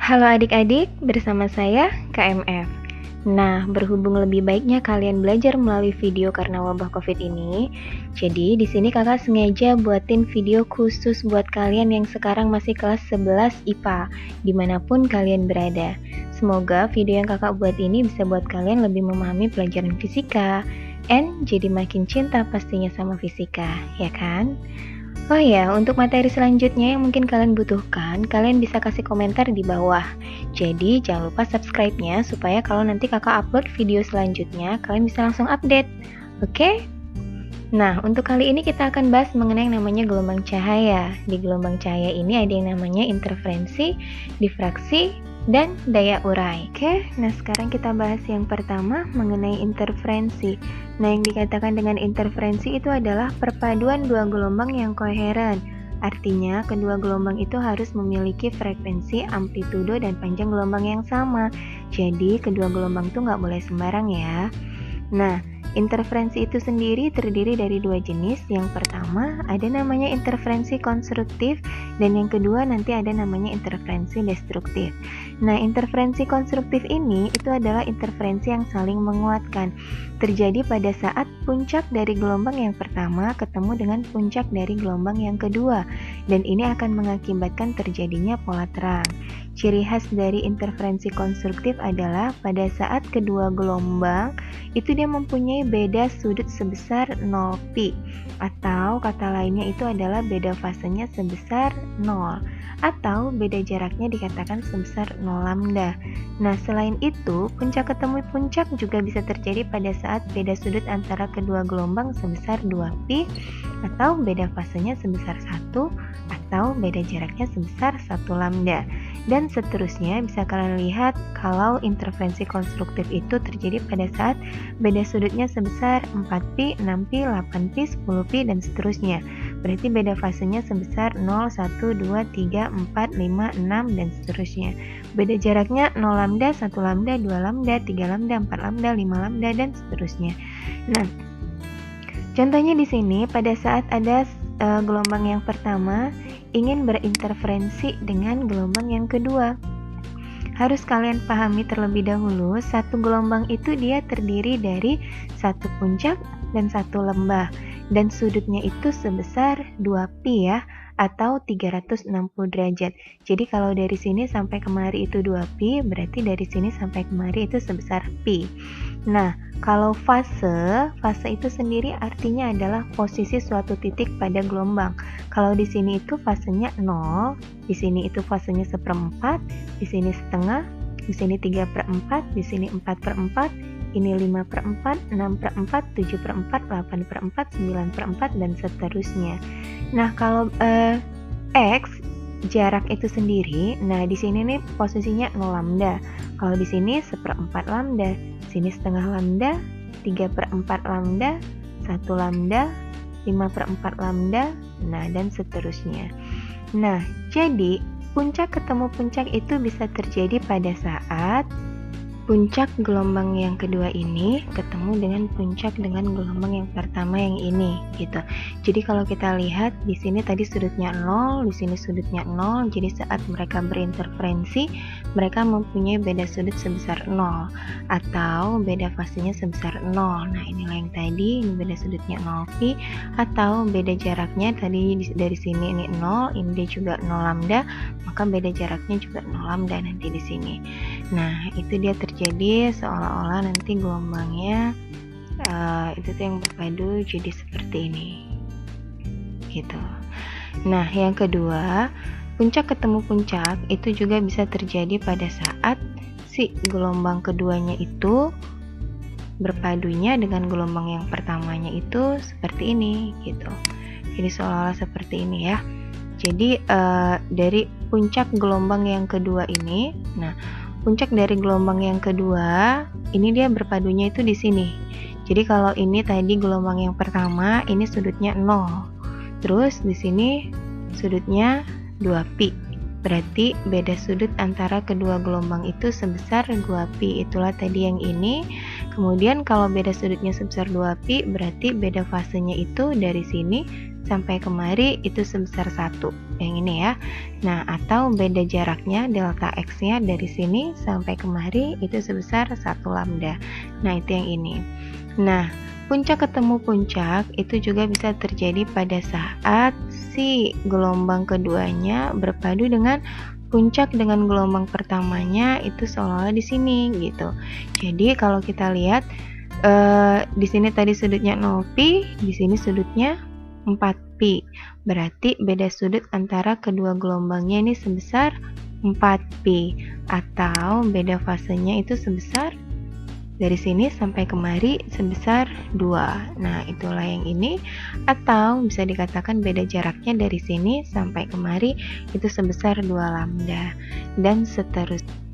Halo adik-adik, bersama saya KMF. Nah, berhubung lebih baiknya kalian belajar melalui video karena wabah COVID ini, jadi di sini kakak sengaja buatin video khusus buat kalian yang sekarang masih kelas 11 IPA, dimanapun kalian berada. Semoga video yang kakak buat ini bisa buat kalian lebih memahami pelajaran fisika, and jadi makin cinta pastinya sama fisika, ya kan? Oh ya, untuk materi selanjutnya yang mungkin kalian butuhkan, kalian bisa kasih komentar di bawah. Jadi jangan lupa subscribe-nya supaya kalau nanti kakak upload video selanjutnya, kalian bisa langsung update. Oke? Nah, untuk kali ini kita akan bahas mengenai yang namanya gelombang cahaya. Di gelombang cahaya ini ada yang namanya interferensi, difraksi, dan daya urai. Oke, nah sekarang kita bahas yang pertama mengenai interferensi. Nah, yang dikatakan dengan interferensi itu adalah perpaduan dua gelombang yang koheren. Artinya, kedua gelombang itu harus memiliki frekuensi, amplitudo, dan panjang gelombang yang sama. Jadi, kedua gelombang itu nggak boleh sembarang ya. Nah, interferensi itu sendiri terdiri dari dua jenis. Yang pertama, ada namanya interferensi konstruktif, dan yang kedua nanti ada namanya interferensi destruktif. Nah, interferensi konstruktif ini itu adalah interferensi yang saling menguatkan. Terjadi pada saat puncak dari gelombang yang pertama ketemu dengan puncak dari gelombang yang kedua, dan ini akan mengakibatkan terjadinya pola terang. Ciri khas dari interferensi konstruktif adalah pada saat kedua gelombang itu dia mempunyai beda sudut sebesar 0pi, atau kata lainnya itu adalah beda fasenya sebesar 0, atau beda jaraknya dikatakan sebesar 0 lambda. Nah, selain itu, puncak ketemu puncak juga bisa terjadi pada saat beda sudut antara kedua gelombang sebesar 2pi, atau beda fasenya sebesar 1, atau beda jaraknya sebesar 1 lambda. Dan seterusnya bisa kalian lihat kalau interferensi konstruktif itu terjadi pada saat beda sudutnya sebesar 4pi, 6pi, 8pi, 10pi, dan seterusnya. Berarti beda fasenya sebesar 0, 1, 2, 3, 4, 5, 6, dan seterusnya. Beda jaraknya 0 lambda, 1 lambda, 2 lambda, 3 lambda, 4 lambda, 5 lambda, dan seterusnya. Nah, contohnya di sini pada saat ada gelombang yang pertama ingin berinterferensi dengan gelombang yang kedua. Harus kalian pahami terlebih dahulu, satu gelombang itu dia terdiri dari satu puncak dan satu lembah, dan sudutnya itu sebesar 2pi ya, atau 360 derajat. Jadi kalau dari sini sampai kemari itu 2pi, berarti dari sini sampai kemari itu sebesar pi. Nah, kalau fase itu sendiri artinya adalah posisi suatu titik pada gelombang. Kalau di sini itu fasenya 0, di sini itu fasenya 1/4, di sini setengah, di sini 3/4, di sini 4/4, ini 5/4, 6/4, 7/4, 8/4, 9/4, dan seterusnya. Nah, kalau X jarak itu sendiri, nah di sini nih posisinya 0 lambda. Kalau di sini 1/4 lambda, sini setengah lambda, 3/4 lambda, 1 lambda, 5/4 lambda, nah dan seterusnya. Nah, jadi puncak ketemu puncak itu bisa terjadi pada saat puncak gelombang yang kedua ini ketemu dengan puncak dengan gelombang yang pertama yang ini gitu. Jadi kalau kita lihat di sini tadi sudutnya 0, di sini sudutnya 0. Jadi saat mereka berinterferensi, mereka mempunyai beda sudut sebesar 0 atau beda fasenya sebesar 0. Nah, inilah yang tadi, ini beda sudutnya 0pi, atau beda jaraknya tadi dari sini ini 0, ini dia juga 0 lambda, maka beda jaraknya juga 0 lambda nanti di sini. Nah, itu dia terjadi seolah-olah nanti gelombangnya itu tuh yang berpadu jadi seperti ini gitu. Nah, yang kedua, puncak ketemu puncak itu juga bisa terjadi pada saat si gelombang keduanya itu berpadunya dengan gelombang yang pertamanya itu seperti ini gitu. Jadi seolah-olah seperti ini ya. Jadi dari puncak gelombang yang kedua ini, nah puncak dari gelombang yang kedua ini dia berpadunya itu di sini. Jadi kalau ini tadi gelombang yang pertama, ini sudutnya 0. Terus di sini sudutnya 2pi. Berarti beda sudut antara kedua gelombang itu sebesar 2pi. Itulah tadi yang ini. Kemudian kalau beda sudutnya sebesar 2pi, berarti beda fasenya itu dari sini sampai kemari itu sebesar 1. Yang ini ya. Nah, atau beda jaraknya delta X-nya dari sini sampai kemari itu sebesar 1 lambda. Nah, itu yang ini. Nah, puncak ketemu puncak itu juga bisa terjadi pada saat si gelombang keduanya berpadu dengan puncak dengan gelombang pertamanya itu seolah-olah di sini gitu. Jadi kalau kita lihat di sini tadi sudutnya 0pi, di sini sudutnya 4pi. Berarti beda sudut antara kedua gelombangnya ini sebesar 4pi, atau beda fasenya itu sebesar dari sini sampai kemari sebesar 2. Nah, itulah yang ini. Atau bisa dikatakan beda jaraknya dari sini sampai kemari itu sebesar 2 lambda. Dan seterusnya.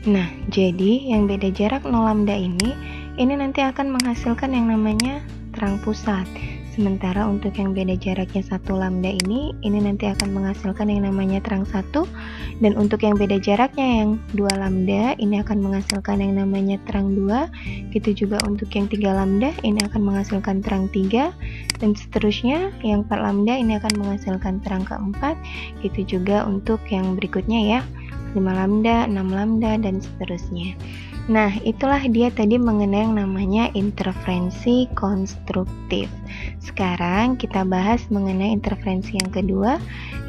Nah, jadi yang beda jarak 0 lambda ini nanti akan menghasilkan yang namanya terang pusat. Sementara untuk yang beda jaraknya 1 lambda ini nanti akan menghasilkan yang namanya terang 1. Dan untuk yang beda jaraknya yang 2 lambda ini akan menghasilkan yang namanya terang 2. Gitu juga untuk yang 3 lambda ini akan menghasilkan terang 3. Dan seterusnya yang 4 lambda ini akan menghasilkan terang keempat. Gitu juga untuk yang berikutnya ya, 5 lambda, 6 lambda, dan seterusnya. Nah, itulah dia tadi mengenai yang namanya interferensi konstruktif. Sekarang kita bahas mengenai interferensi yang kedua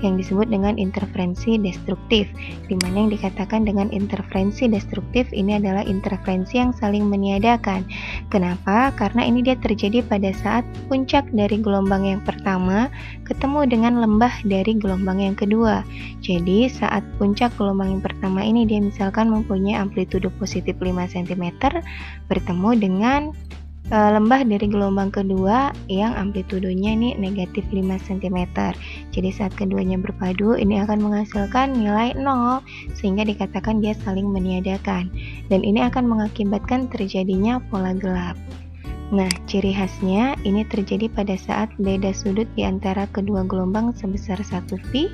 yang disebut dengan interferensi destruktif, di mana yang dikatakan dengan interferensi destruktif ini adalah interferensi yang saling meniadakan. Kenapa? Karena ini dia terjadi pada saat puncak dari gelombang yang pertama ketemu dengan lembah dari gelombang yang kedua. Jadi saat puncak gelombang yang pertama ini dia misalkan mempunyai amplitudo positif 5 cm bertemu dengan lembah dari gelombang kedua yang amplitudonya ini negatif 5 cm. Jadi saat keduanya berpadu ini akan menghasilkan nilai 0 sehingga dikatakan dia saling meniadakan, dan ini akan mengakibatkan terjadinya pola gelap. Nah, ciri khasnya ini terjadi pada saat beda sudut di antara kedua gelombang sebesar 1pi,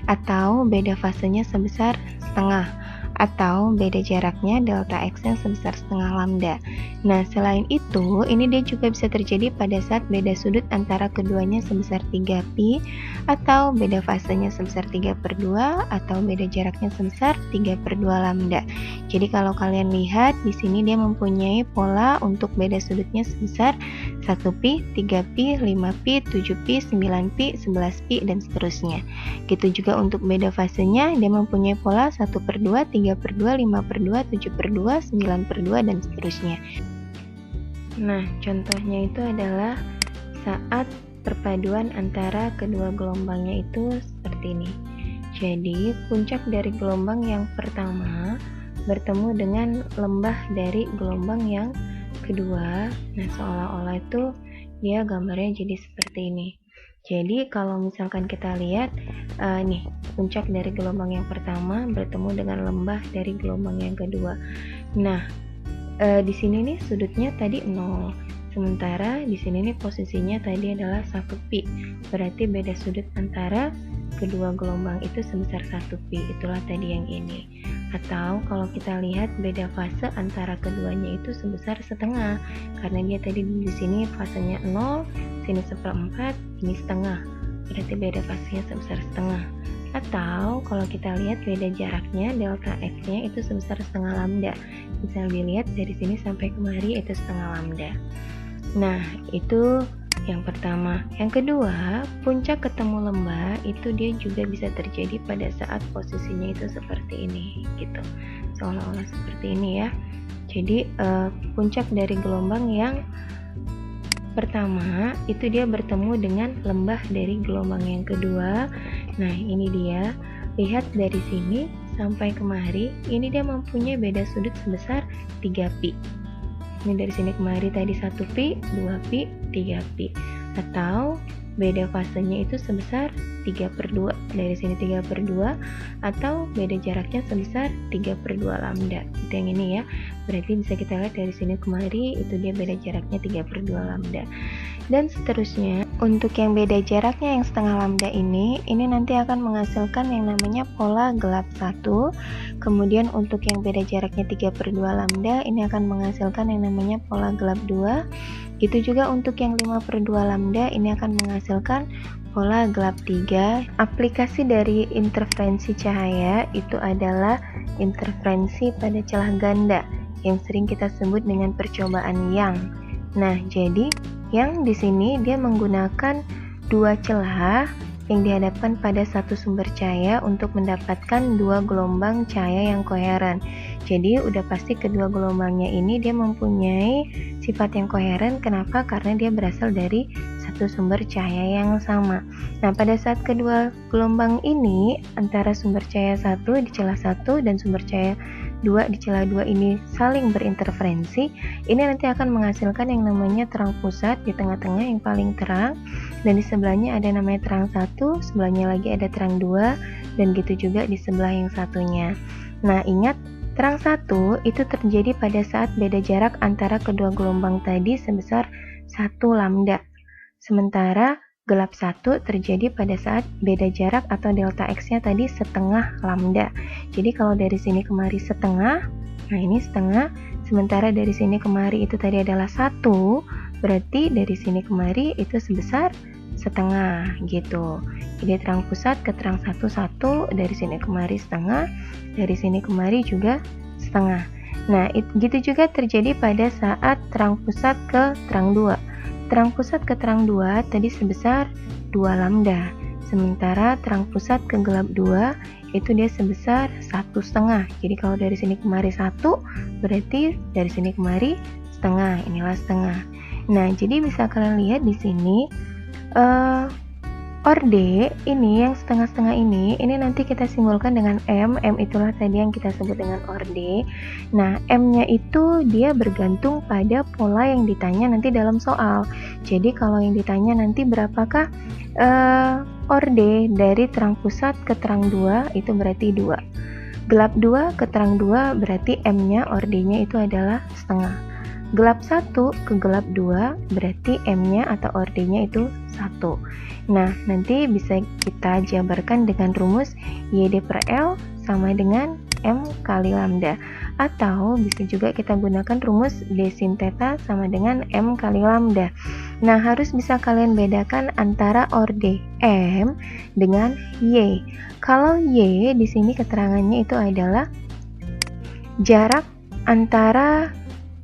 atau beda fasenya sebesar setengah, atau beda jaraknya delta X yang sebesar setengah lambda. Nah, selain itu, ini dia juga bisa terjadi pada saat beda sudut antara keduanya sebesar 3pi, atau beda fasenya sebesar 3/2, atau beda jaraknya sebesar 3/2 lambda. Jadi kalau kalian lihat di sini dia mempunyai pola untuk beda sudutnya sebesar 1pi, 3pi, 5pi, 7pi, 9pi, 11pi, dan seterusnya. Gitu juga untuk beda fasenya dia mempunyai pola 1/2, 3/2, 5/2, 7/2, 9/2, dan seterusnya. Nah, contohnya itu adalah saat perpaduan antara kedua gelombangnya itu seperti ini. Jadi, puncak dari gelombang yang pertama bertemu dengan lembah dari gelombang yang kedua. Nah, seolah-olah itu dia gambarnya jadi seperti ini. Jadi kalau misalkan kita lihat nih, puncak dari gelombang yang pertama bertemu dengan lembah dari gelombang yang kedua. Nah, di sini nih sudutnya tadi 0. Sementara di sini nih posisinya tadi adalah 1pi. Berarti beda sudut antara kedua gelombang itu sebesar 1pi. Itulah tadi yang ini. Atau kalau kita lihat beda fase antara keduanya itu sebesar setengah. Karena dia tadi di sini fasenya 0, sini 1/4, ini setengah. Berarti beda fasenya sebesar setengah. Atau kalau kita lihat beda jaraknya delta X-nya itu sebesar setengah lambda. Bisa dilihat dari sini sampai kemari itu setengah lambda. Nah, itu yang pertama. Yang kedua, puncak ketemu lembah itu dia juga bisa terjadi pada saat posisinya itu seperti ini gitu. Seolah-olah seperti ini ya. Jadi puncak dari gelombang yang pertama itu dia bertemu dengan lembah dari gelombang yang kedua. Nah, ini dia. Lihat dari sini sampai kemari, ini dia mempunyai beda sudut sebesar 3pi. Ini dari sini kemari tadi 1pi, 2pi, 3pi. Atau beda fasenya itu sebesar 3/2. Dari sini 3/2, atau beda jaraknya sebesar 3/2 lambda. Itu yang ini ya. Berarti bisa kita lihat dari sini kemari itu dia beda jaraknya 3/2 lambda. Dan seterusnya, Untuk yang beda jaraknya yang setengah lambda ini nanti akan menghasilkan yang namanya pola gelap 1. Kemudian untuk yang beda jaraknya 3/2 lambda ini akan menghasilkan yang namanya pola gelap 2. Itu juga untuk yang 5/2 lambda ini akan menghasilkan pola gelap 3. Aplikasi dari interferensi cahaya itu adalah interferensi pada celah ganda yang sering kita sebut dengan percobaan Young. Nah, jadi yang di sini dia menggunakan dua celah yang dihadapkan pada satu sumber cahaya untuk mendapatkan dua gelombang cahaya yang koheren. Jadi udah pasti kedua gelombangnya ini dia mempunyai sifat yang koheren. Kenapa? Karena dia berasal dari satu sumber cahaya yang sama. Nah, pada saat kedua gelombang ini antara sumber cahaya 1 di celah 1 dan sumber cahaya 2 di celah 2 ini saling berinterferensi, ini nanti akan menghasilkan yang namanya terang pusat di tengah-tengah yang paling terang, dan di sebelahnya ada namanya terang 1, sebelahnya lagi ada terang 2, dan gitu juga di sebelah yang satunya. Nah, ingat, terang 1 itu terjadi pada saat beda jarak antara kedua gelombang tadi sebesar 1 lambda. Sementara gelap 1 terjadi pada saat beda jarak atau delta X-nya tadi setengah lambda. Jadi kalau dari sini kemari setengah, nah ini setengah, sementara dari sini kemari itu tadi adalah 1, berarti dari sini kemari itu sebesar setengah gitu. Jadi terang pusat ke terang 1, 1, dari sini kemari setengah, dari sini kemari juga setengah. Nah, gitu juga terjadi pada saat terang pusat ke terang 2. Terang pusat ke terang 2 tadi sebesar 2 lambda, sementara terang pusat ke gelap 2 itu dia sebesar 1,5. Jadi kalau dari sini kemari 1, berarti dari sini kemari setengah, inilah setengah. Nah, jadi bisa kalian lihat di sini orde ini yang setengah-setengah ini nanti kita simbolkan dengan M itulah tadi yang kita sebut dengan orde. Nah, M-nya itu dia bergantung pada pola yang ditanya nanti dalam soal. Jadi kalau yang ditanya nanti berapakah orde dari terang pusat ke terang 2 itu berarti 2. Gelap 2 ke terang 2 berarti M-nya ordenya itu adalah setengah. Gelap 1 ke gelap 2 berarti M-nya atau ordenya itu 1. Nah, nanti bisa kita jabarkan dengan rumus YD per L sama dengan M kali lambda. Atau bisa juga kita gunakan rumus D sin theta sama dengan M kali lambda. Nah, harus bisa kalian bedakan antara orde M dengan Y. Kalau Y di sini keterangannya itu adalah jarak antara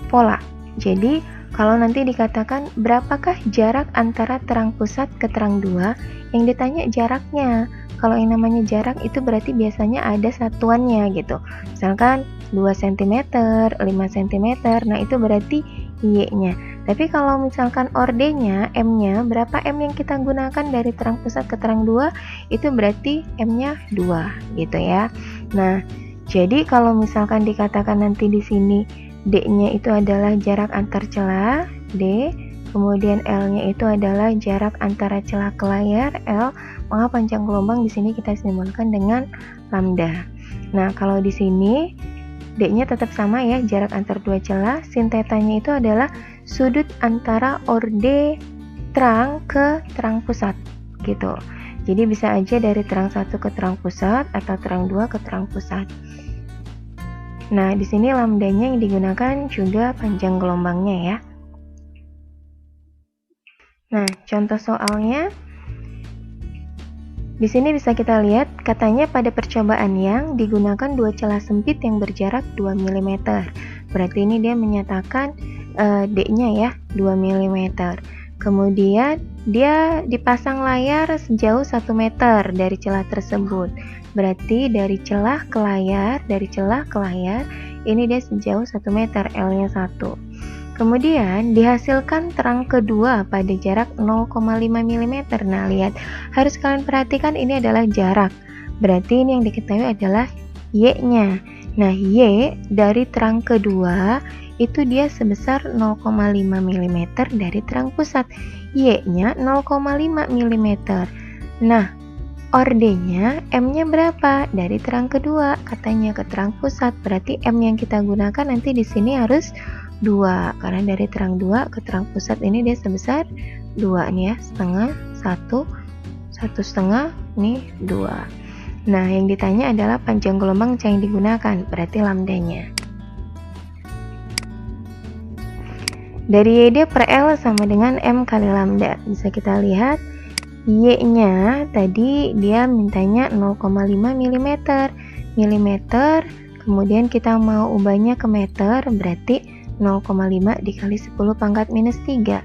pola. Jadi, kalau nanti dikatakan berapakah jarak antara terang pusat ke terang 2, yang ditanya jaraknya. Kalau yang namanya jarak itu berarti biasanya ada satuannya gitu. Misalkan 2 cm, 5 cm, nah itu berarti Y-nya. Tapi kalau misalkan ordenya, M-nya, berapa M yang kita gunakan dari terang pusat ke terang 2, itu berarti M-nya 2 gitu ya. Nah, jadi kalau misalkan dikatakan nanti di sini D-nya itu adalah jarak antar celah, D, kemudian L-nya itu adalah jarak antara celah ke layar, L, maka panjang gelombang di sini kita simbolkan dengan lambda. Nah, kalau di sini D-nya tetap sama ya, jarak antar dua celah, sin theta-nya itu adalah sudut antara orde terang ke terang pusat gitu. Jadi bisa aja dari terang 1 ke terang pusat atau terang 2 ke terang pusat. Nah, di sini lambdanya yang digunakan juga panjang gelombangnya ya. Nah, contoh soalnya di sini bisa kita lihat katanya pada percobaan yang digunakan dua celah sempit yang berjarak 2 mm. Berarti ini dia menyatakan D-nya ya 2 mm. Kemudian dia dipasang layar sejauh 1 meter dari celah tersebut. Berarti dari celah ke layar, ini dia sejauh 1 meter, L-nya 1. Kemudian dihasilkan terang kedua pada jarak 0,5 mm. Nah, lihat, harus kalian perhatikan ini adalah jarak. Berarti ini yang diketahui adalah Y-nya. Nah, Y dari terang kedua itu dia sebesar 0,5 mm dari terang pusat. Y-nya 0,5 mm. Nah, ordenya M-nya berapa? Dari terang kedua, katanya ke terang pusat. Berarti M yang kita gunakan nanti di sini harus 2. Karena dari terang 2 ke terang pusat ini dia sebesar 2 nih ya, setengah, 1, 1,5, nih 2. Nah, yang ditanya adalah panjang gelombang C yang digunakan, berarti lambdanya. Dari YD per L sama dengan M kali lambda. Bisa kita lihat, Y-nya tadi dia mintanya 0,5 mm. Kemudian kita mau ubahnya ke meter, berarti 0,5 dikali 10 pangkat minus 3.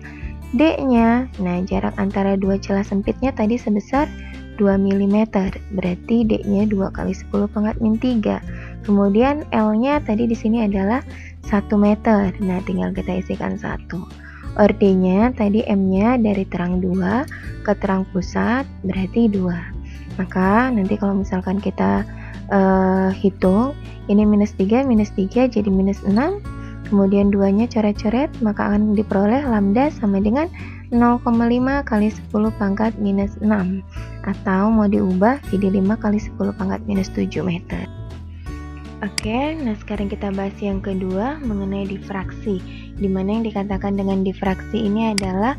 D-nya, nah jarak antara dua celah sempitnya tadi sebesar 2 mm, berarti D-nya 2 kali 10 pangkat min 3. Kemudian L-nya tadi di sini adalah 1 meter. Nah, tinggal kita isikan 1. Ordenya tadi M-nya dari terang 2 ke terang pusat berarti 2. Maka nanti kalau misalkan kita hitung, ini minus 3 jadi minus 6. Kemudian 2-nya coret-coret, maka akan diperoleh lambda sama dengan 0,5 kali 10 pangkat minus 6. Atau mau diubah jadi 5 kali 10 pangkat minus 7 meter. Oke, nah sekarang kita bahas yang kedua mengenai difraksi. Dimana yang dikatakan dengan difraksi ini adalah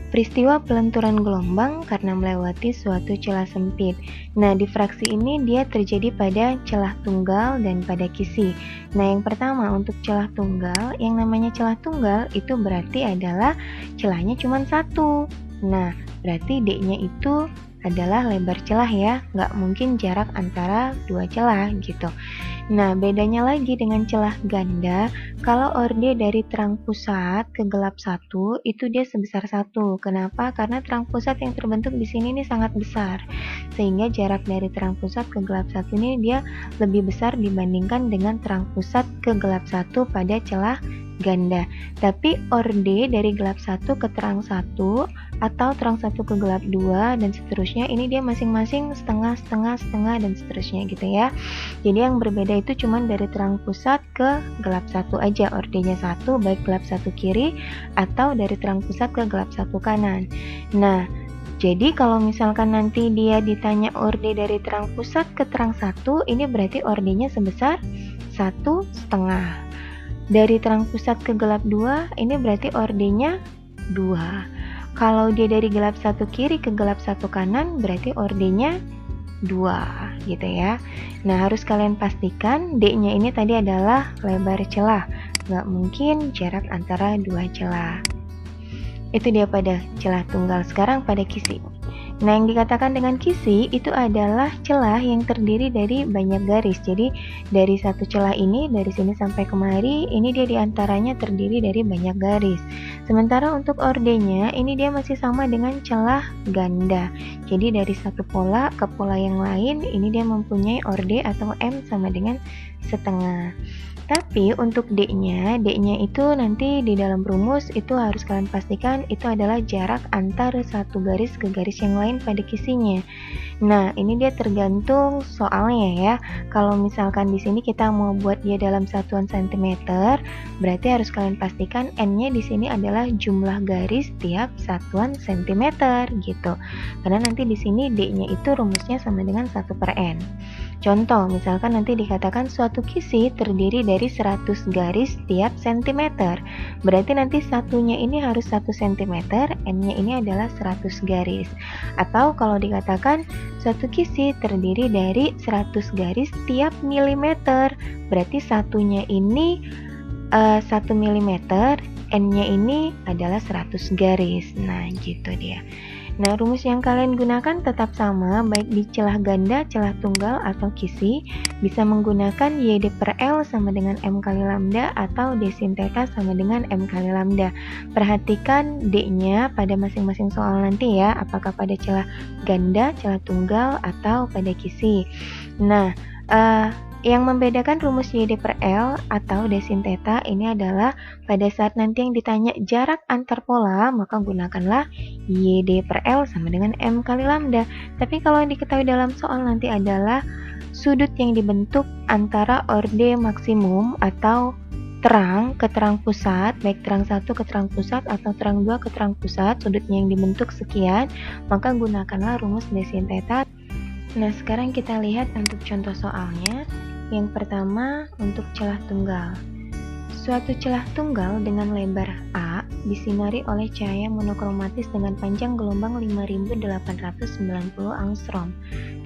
peristiwa pelenturan gelombang karena melewati suatu celah sempit. Nah, difraksi ini dia terjadi pada celah tunggal dan pada kisi. Nah, yang pertama untuk celah tunggal, yang namanya celah tunggal itu berarti adalah celahnya cuma 1. Nah, berarti D-nya itu adalah lebar celah ya, nggak mungkin jarak antara dua celah gitu. Nah, bedanya lagi dengan celah ganda, kalau orde dari terang pusat ke gelap 1 itu dia sebesar 1. Kenapa? Karena terang pusat yang terbentuk di sini ini sangat besar, sehingga jarak dari terang pusat ke gelap 1 ini dia lebih besar dibandingkan dengan terang pusat ke gelap 1 pada celah ganda. Tapi orde dari gelap 1 ke terang 1 atau terang 1 ke gelap 2 dan seterusnya, ini dia masing-masing setengah dan seterusnya gitu ya. Jadi yang berbeda itu cuma dari terang pusat ke gelap 1 aja, ordenya 1 baik gelap 1 kiri atau dari terang pusat ke gelap 1 kanan. Nah, jadi kalau misalkan nanti dia ditanya orde dari terang pusat ke terang 1, ini berarti ordenya sebesar 1,5. Dari terang pusat ke gelap 2, ini berarti ordenya 2. Kalau dia dari gelap 1 kiri ke gelap 1 kanan, berarti ordenya 2 gitu ya. Nah, harus kalian pastikan D-nya ini tadi adalah lebar celah, nggak mungkin jarak antara dua celah. Itu dia pada celah tunggal. Sekarang pada kisi. Nah, yang dikatakan dengan kisi itu adalah celah yang terdiri dari banyak garis. Jadi dari satu celah ini, dari sini sampai kemari, ini dia diantaranya terdiri dari banyak garis. Sementara untuk ordenya, ini dia masih sama dengan celah ganda. Jadi dari satu pola ke pola yang lain, ini dia mempunyai orde atau M sama dengan setengah. Tapi untuk D-nya itu nanti di dalam rumus itu harus kalian pastikan itu adalah jarak antar satu garis ke garis yang lain pada kisinya. Nah, ini dia tergantung soalnya ya. Kalau misalkan di sini kita mau buat dia dalam satuan cm, berarti harus kalian pastikan N-nya di sini adalah jumlah garis tiap satuan cm gitu. Karena nanti di sini D-nya itu rumusnya sama dengan 1/N. Contoh, misalkan nanti dikatakan suatu kisi terdiri dari 100 garis tiap cm. Berarti nanti satunya ini harus 1 cm, N-nya ini adalah 100 garis. Atau kalau dikatakan suatu kisi terdiri dari 100 garis tiap milimeter, berarti satunya ini 1 mm, N-nya ini adalah 100 garis. Nah, gitu dia. Nah, rumus yang kalian gunakan tetap sama, baik di celah ganda, celah tunggal, atau kisi. Bisa menggunakan YD per L sama dengan M kali lambda, atau D sin theta sama dengan M kali lambda. Perhatikan D-nya pada masing-masing soal nanti ya, apakah pada celah ganda, celah tunggal, atau pada kisi. Nah, yang membedakan rumus YD per L atau D sin theta ini adalah pada saat nanti yang ditanya jarak antar pola, maka gunakanlah YD per L sama dengan M kali lambda. Tapi kalau yang diketahui dalam soal nanti adalah sudut yang dibentuk antara orde maksimum atau terang ke terang pusat, baik terang 1 ke terang pusat atau terang 2 ke terang pusat, sudutnya yang dibentuk sekian, maka gunakanlah rumus D sin theta. Nah, sekarang kita lihat untuk contoh soalnya. Yang pertama untuk celah tunggal. Suatu celah tunggal dengan lebar A disinari oleh cahaya monokromatis dengan panjang gelombang 5890 angstrom.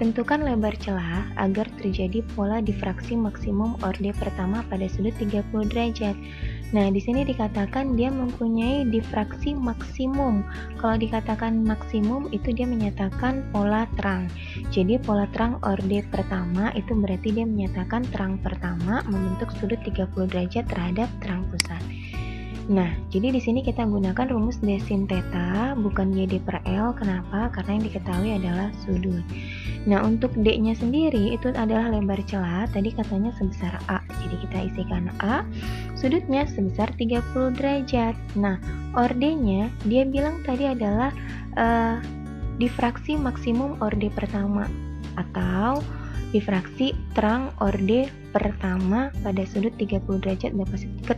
Tentukan lebar celah agar terjadi pola difraksi maksimum orde pertama pada sudut 30 derajat. Nah, di sini dikatakan dia mempunyai difraksi maksimum. Kalau dikatakan maksimum itu dia menyatakan pola terang. Jadi pola terang orde pertama itu berarti dia menyatakan terang pertama membentuk sudut 30 derajat terhadap terang pusat. Nah, jadi di sini kita gunakan rumus D sin theta bukan YD per L. Kenapa? Karena yang diketahui adalah sudut. Nah, untuk D-nya sendiri itu adalah lebar celah. Tadi katanya sebesar A. Jadi kita isikan A. Sudutnya sebesar 30 derajat. Nah, orde-nya dia bilang tadi adalah difraksi maksimum orde pertama atau difraksi terang orde pertama pada sudut 30 derajat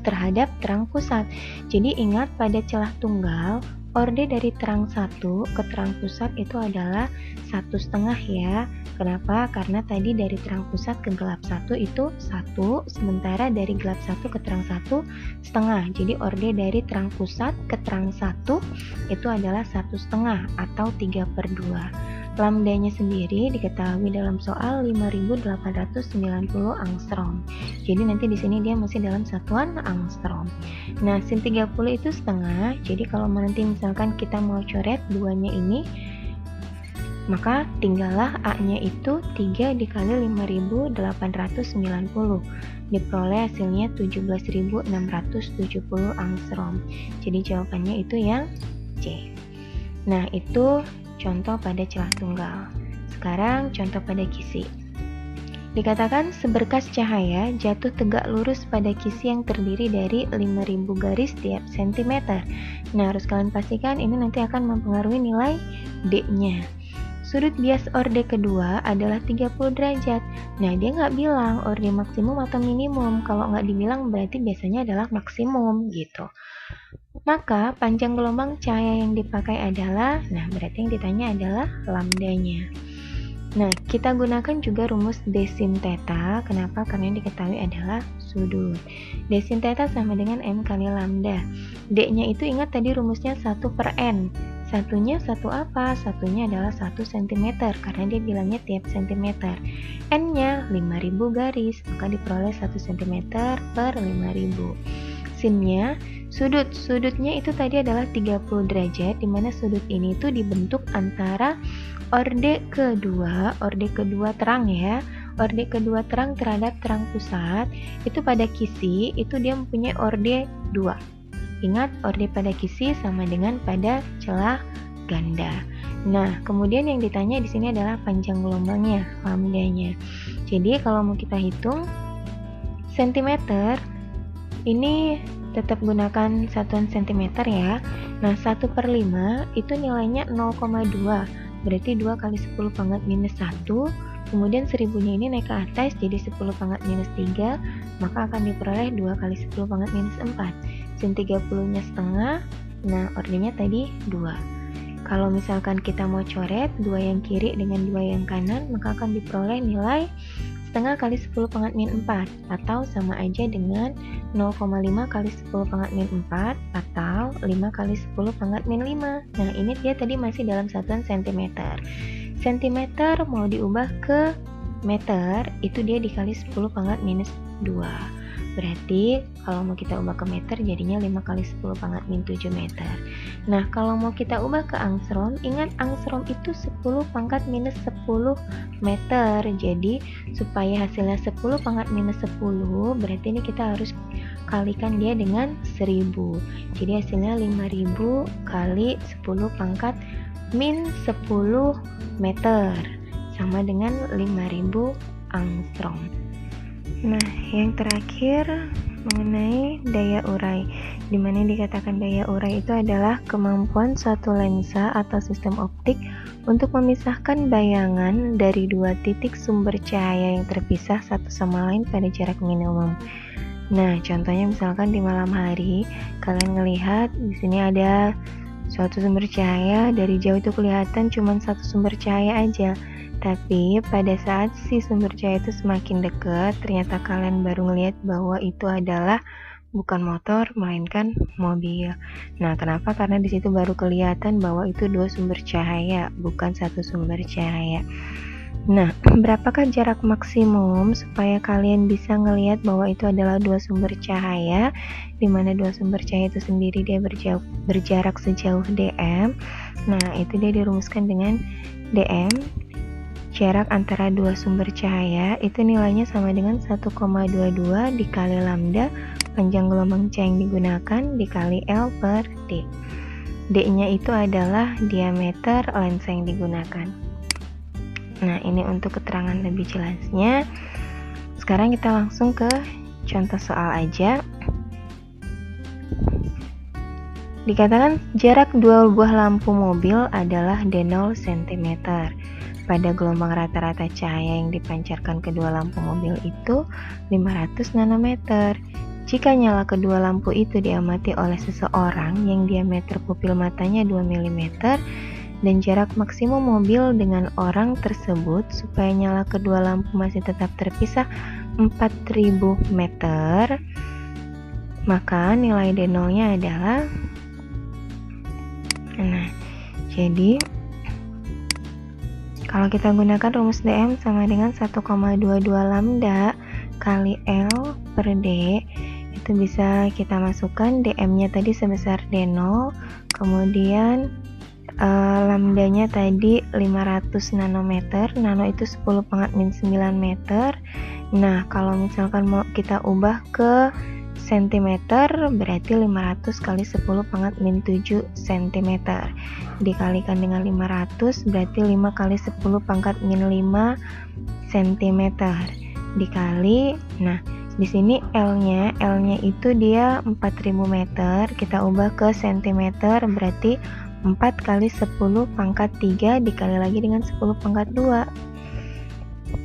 terhadap terang pusat. Jadi ingat pada celah tunggal orde dari terang 1 ke terang pusat itu adalah 1,5 ya. Kenapa? Karena tadi dari terang pusat ke gelap 1 itu 1, sementara dari gelap 1 ke terang 1 setengah. Jadi orde dari terang pusat ke terang 1 itu adalah 1,5 atau 3/2. Lambdanya sendiri diketahui dalam soal 5890 angstrom. Jadi nanti di sini dia masih dalam satuan angstrom. Nah, sin 30 itu setengah. Jadi kalau nanti misalkan kita mau coret duanya ini, maka tinggallah A-nya itu 3 dikali 5890. Diperoleh hasilnya 17.670 angstrom. Jadi jawabannya itu yang C. Nah, itu contoh pada celah tunggal. Sekarang contoh pada kisi. Dikatakan seberkas cahaya jatuh tegak lurus pada kisi yang terdiri dari 5000 garis tiap sentimeter. Nah, harus kalian pastikan ini nanti akan mempengaruhi nilai D-nya. Sudut bias orde kedua adalah 30 derajat. Nah, dia nggak bilang orde maksimum atau minimum. Kalau nggak dibilang berarti biasanya adalah maksimum gitu. Maka panjang gelombang cahaya yang dipakai adalah, nah berarti yang ditanya adalah lambdanya. Nah, kita gunakan juga rumus D sin theta. Kenapa? Karena yang diketahui adalah sudut. D sin theta sama dengan M kali lambda. D-nya itu ingat tadi rumusnya 1/N. Satunya satu apa? Satunya adalah 1 cm karena dia bilangnya tiap centimeter. N-nya 5000 garis, maka diperoleh 1 cm per 5000. Sinnya sudutnya itu tadi adalah 30 derajat, di mana sudut ini itu dibentuk antara orde kedua terang ya. Orde kedua terang terhadap terang pusat itu pada kisi itu dia mempunyai orde 2. Ingat, orde pada kisi sama dengan pada celah ganda. Nah, kemudian yang ditanya di sini adalah panjang gelombangnya, lambdanya. Jadi kalau mau kita hitung sentimeter, ini tetap gunakan satuan sentimeter ya. Nah, 1/5 itu nilainya 0,2. Berarti 2 kali 10 pangkat minus 1. Kemudian 1000-nya ini naik ke atas jadi 10 pangkat minus 3. Maka akan diperoleh 2 kali 10 pangkat minus 4. Sin 30-nya setengah. Nah, ordenya tadi 2. Kalau misalkan kita mau coret 2 yang kiri dengan 2 yang kanan, maka akan diperoleh nilai setengah kali 10 pangkat min 4 atau sama aja dengan 0,5 kali 10 pangkat min 4 atau 5 kali 10 pangkat min 5. Nah, ini dia tadi masih dalam satuan centimeter. Centimeter mau diubah ke meter, itu dia dikali 10 pangkat minus 2. Berarti kalau mau kita ubah ke meter jadinya 5 kali 10 pangkat min 7 meter. Nah, kalau mau kita ubah ke angstrom, ingat angstrom itu 10 pangkat minus 10 meter. Jadi supaya hasilnya 10 pangkat minus 10, berarti ini kita harus kalikan dia dengan 1000. Jadi hasilnya 5000 kali 10 pangkat min 10 meter sama dengan 5000 angstrom. Nah, yang terakhir mengenai daya urai, di mana dikatakan daya urai itu adalah kemampuan suatu lensa atau sistem optik untuk memisahkan bayangan dari dua titik sumber cahaya yang terpisah satu sama lain pada jarak minimum. Nah, contohnya misalkan di malam hari, kalian ngelihat di sini ada suatu sumber cahaya, dari jauh itu kelihatan cuma satu sumber cahaya aja. Tapi pada saat si sumber cahaya itu semakin dekat, ternyata kalian baru ngelihat bahwa itu adalah bukan motor, melainkan mobil. Nah, kenapa? Karena di situ baru kelihatan bahwa itu dua sumber cahaya, bukan satu sumber cahaya. Nah, berapakah jarak maksimum supaya kalian bisa ngelihat bahwa itu adalah dua sumber cahaya, di mana dua sumber cahaya itu sendiri dia berjarak sejauh dm. Nah, itu dia dirumuskan dengan dm, jarak antara dua sumber cahaya itu nilainya sama dengan 1,22 dikali lambda panjang gelombang cahaya yang digunakan dikali L per D. D-nya itu adalah diameter lensa yang digunakan. Nah, ini untuk keterangan lebih jelasnya. Sekarang kita langsung ke contoh soal aja. Dikatakan jarak dua buah lampu mobil adalah D0 cm. Pada gelombang rata-rata cahaya yang dipancarkan kedua lampu mobil itu 500 nanometer. Jika nyala kedua lampu itu diamati oleh seseorang yang diameter pupil matanya 2 mm dan jarak maksimum mobil dengan orang tersebut supaya nyala kedua lampu masih tetap terpisah 4000 meter, maka nilai D0-nya adalah, nah, jadi kalau kita gunakan rumus dm sama dengan 1,22 lambda kali L per D, itu bisa kita masukkan dm-nya tadi sebesar D0, kemudian lambdanya tadi 500 nanometer, nano itu 10⁻⁹ meter. Nah, kalau misalkan mau kita ubah ke sentimeter, berarti 500 kali 10⁻⁷ cm dikalikan dengan 500 berarti 5 kali 10⁻⁵ cm dikali, nah di sini L-nya itu dia 4000 meter, kita ubah ke cm berarti 4 kali 10⁻³ dikali lagi dengan 10⁻².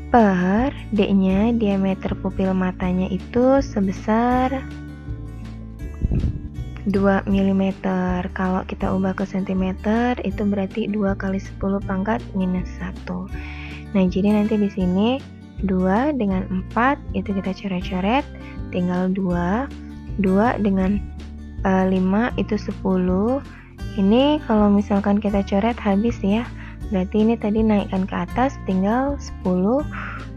Per D-nya diameter pupil matanya itu sebesar 2 mm. Kalau kita ubah ke cm itu berarti 2 kali 10⁻⁻⁴. Nah, jadi nanti di sini 2 dengan 4 itu kita coret-coret, tinggal 2 dengan 5 itu 10. Ini kalau misalkan kita coret habis ya, berarti ini tadi naikkan ke atas tinggal 10,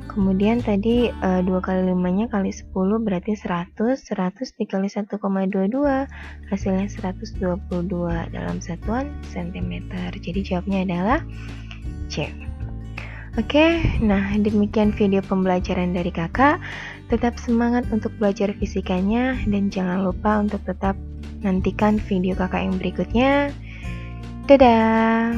kemudian tadi 2 kali 5 nya kali 10 berarti 100 dikali 1,22 hasilnya 122 dalam satuan cm. Jadi jawabnya adalah C. Oke, nah demikian video pembelajaran dari kakak. Tetap semangat untuk belajar fisikanya dan jangan lupa untuk tetap nantikan video kakak yang berikutnya. Dadah!